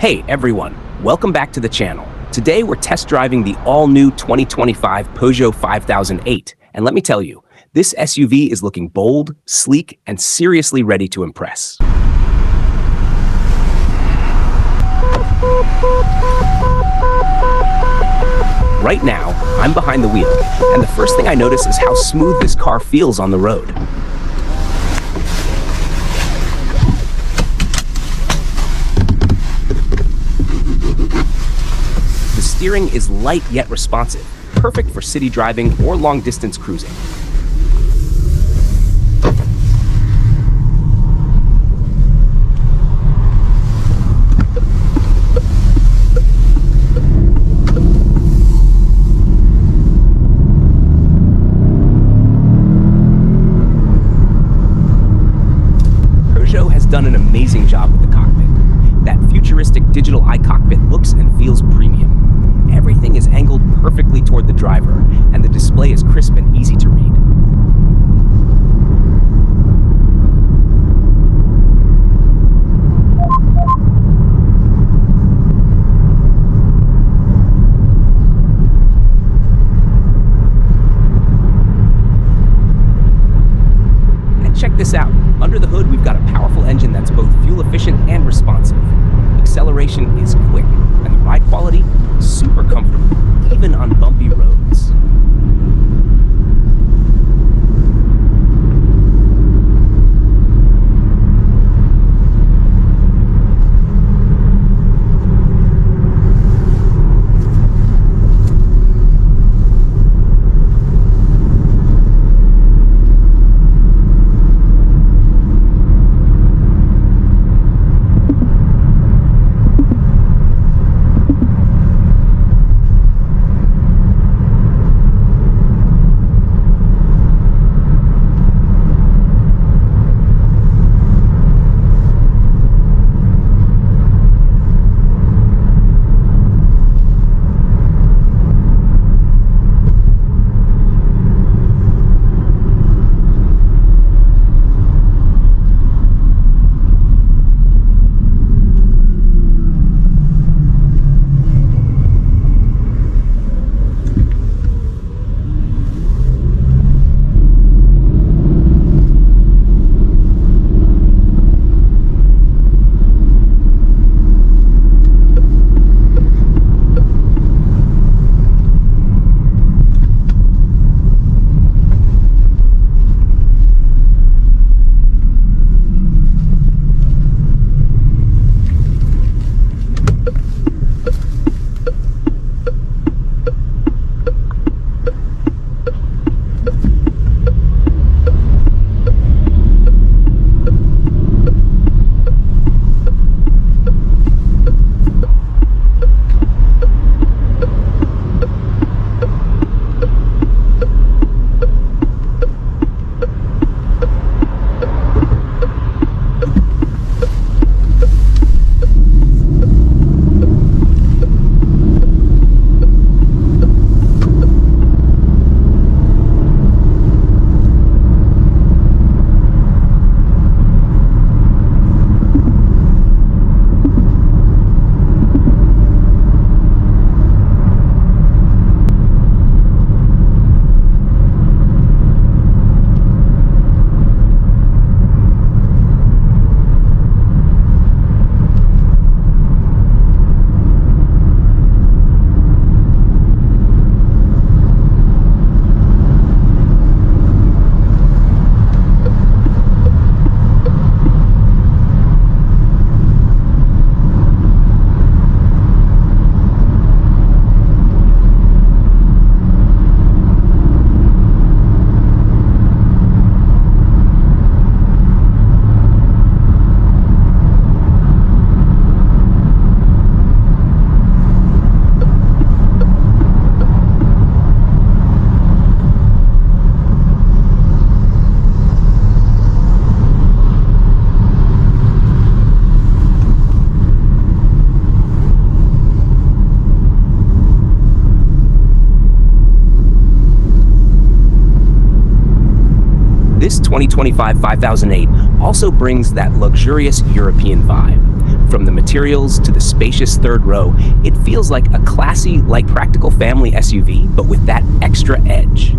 Hey everyone, welcome back to the channel. Today we're test driving the all-new 2025 Peugeot 5008, and let me tell you, this SUV is looking bold, sleek, and seriously ready to impress. Right now, I'm behind the wheel, and the first thing I notice is how smooth this car feels on the road. The steering is light yet responsive, perfect for city driving or long-distance cruising. Peugeot has done an amazing job with the cockpit. That futuristic digital i-Cockpit looks and feels premium. Everything is angled perfectly toward the driver, and the display is crisp and easy to read. And check this out. Under the hood, we've got a powerful engine that's both fuel efficient and responsive. Acceleration is quick, and the ride quality, super comfortable, even on bumpy roads. This 2025 5008 also brings that luxurious European vibe. From the materials to the spacious third row, it feels like a classy, light practical family SUV, but with that extra edge.